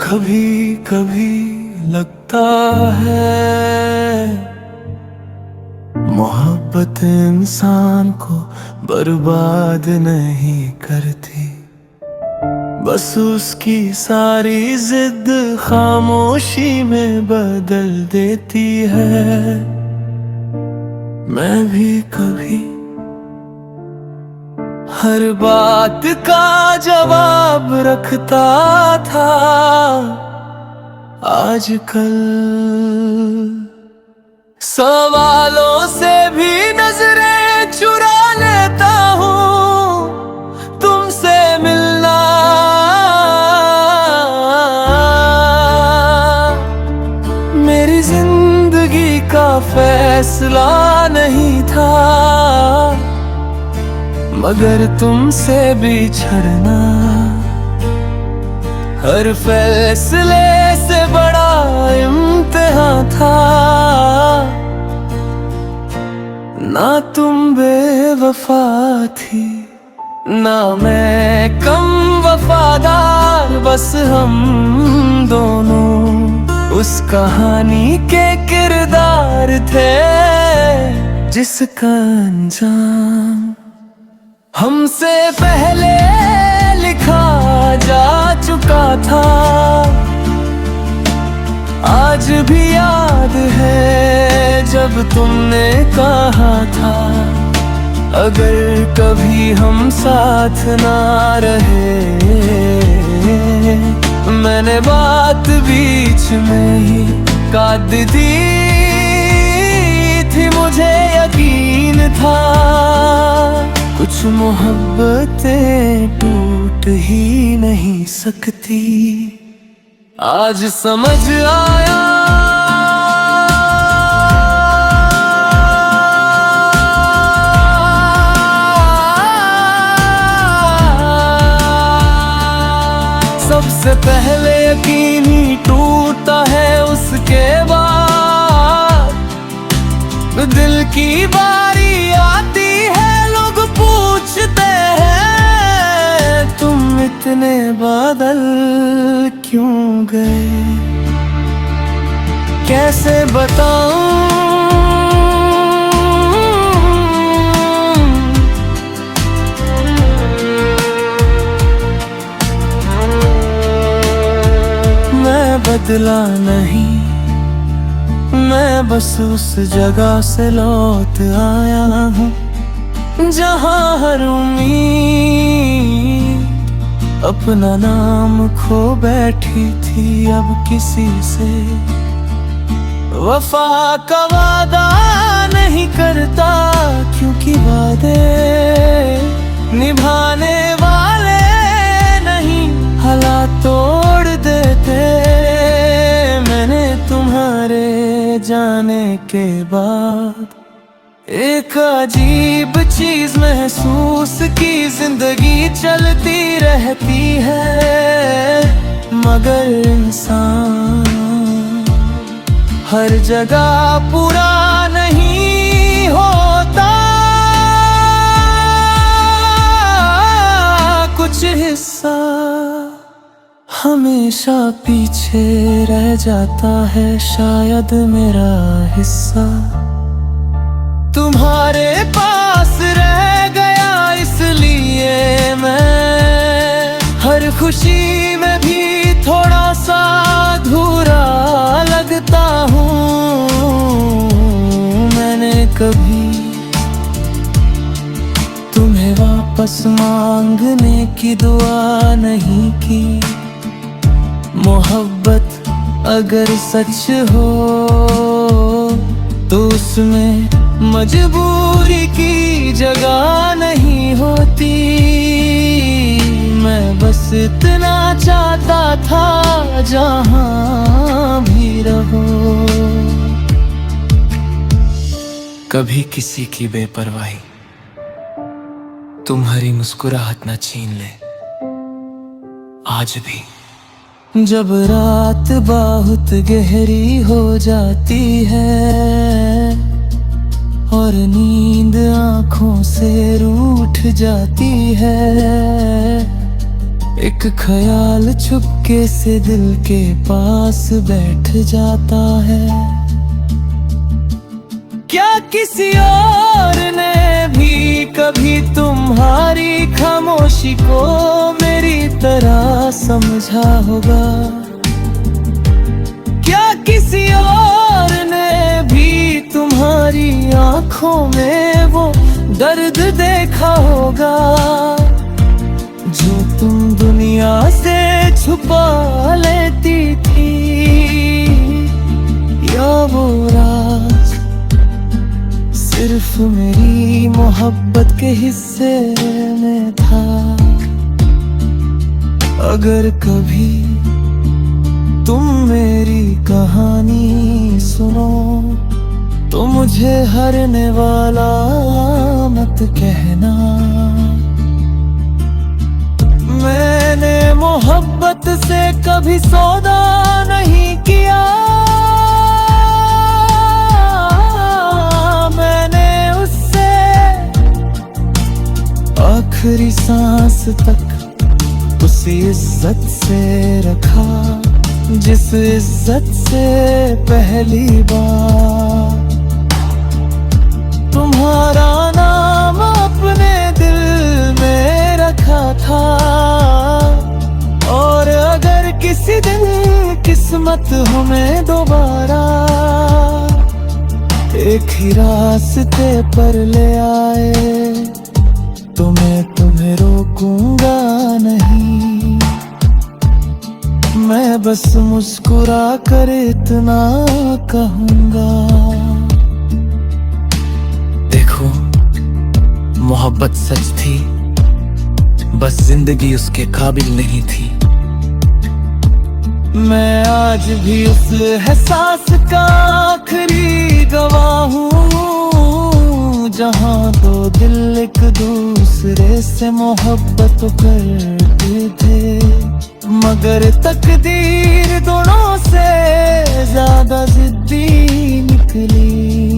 कभी कभी लगता है मोहब्बत इंसान को बर्बाद नहीं करती, बस उसकी सारी जिद खामोशी में बदल देती है। मैं भी कभी हर बात का जवाब रखता था, आजकल सवालों से भी नजरें चुरा लेता हूँ। तुमसे मिलना मेरी जिंदगी का फैसला नहीं था, मगर तुमसे बिछड़ना हर फैसले से बड़ा इम्तिहान था। ना तुम बेवफा थी, ना मैं कम वफादार, बस हम दोनों उस कहानी के किरदार थे जिसका अंजाम हमसे पहले लिखा जा चुका था। आज भी याद है जब तुमने कहा था, अगर कभी हम साथ ना रहे, मैंने बात बीच में ही काट दी थी, मुझे यकीन था कुछ मोहब्बतें टूट ही नहीं सकती। आज समझ आया सबसे पहले यकीन ही टूटता है, उसके बाद दिल की बारी आती है, लोग पूछते हैं तुम इतने बादल क्यों गए। कैसे बताऊं मैं बदला नहीं, मैं बस उस जगह से लौट आया हूँ जहाँ हर उम्मीद अपना नाम खो बैठी थी। अब किसी से वफा का वादा नहीं करता, क्योंकि वादे निभाने वाले नहीं हालात तोड़ देते। मैंने तुम्हारे जाने के बाद एक अजीब चीज महसूस की, जिंदगी चलती रहती है मगर इंसान हर जगह पूरा नहीं होता। कुछ हिस्सा हमेशा पीछे रह जाता है, शायद मेरा हिस्सा तुम्हारे पास रह गया, इसलिए मैं हर खुशी में भी थोड़ा सा अधूरा लगता हूँ। मैंने कभी तुम्हें वापस मांगने की दुआ नहीं की, मोहब्बत अगर सच हो तो उसमें मजबूरी की जगह नहीं होती। मैं बस इतना चाहता था जहां भी रहो। कभी किसी की बेपरवाही तुम्हारी मुस्कुराहट न छीन ले। आज भी जब रात बहुत गहरी हो जाती है और नींद आँखों से रूठ जाती है, एक ख्याल चुपके से दिल के पास बैठ जाता है। क्या किसी और ने भी कभी तुम्हारी खामोशी को मेरी तरह समझा होगा? क्या किसी और ने भी तुम्हारी आंखों में वो दर्द देखा होगा जो तुम दुनिया से छुपा लेती थी? या वो राज सिर्फ मेरी मोहब्बत के हिस्से में था? अगर कभी तुम मेरी कहानी सुनो तो मुझे हारने वाला मत कहना। मैंने मोहब्बत से कभी सौदा नहीं किया, मैंने उससे आखिरी सांस तक उसी इज्जत से रखा जिस इज्जत से पहली बार तुम्हारा नाम अपने दिल में रखा था। और अगर किसी दिन किस्मत हमें दोबारा एक ही रास्ते पर ले आए तो मैं तुम्हें रोकूंगा नहीं। मैं बस मुस्कुरा कर इतना कहूंगा, देखो मोहब्बत सच थी, बस जिंदगी उसके काबिल नहीं थी। मैं आज भी उस एहसास का आखिरी गवाह हूँ जहाँ दो दिल एक दूसरे से मोहब्बत करते थे, मगर तकदीर दोनों से ज्यादा जिद्दी निकली।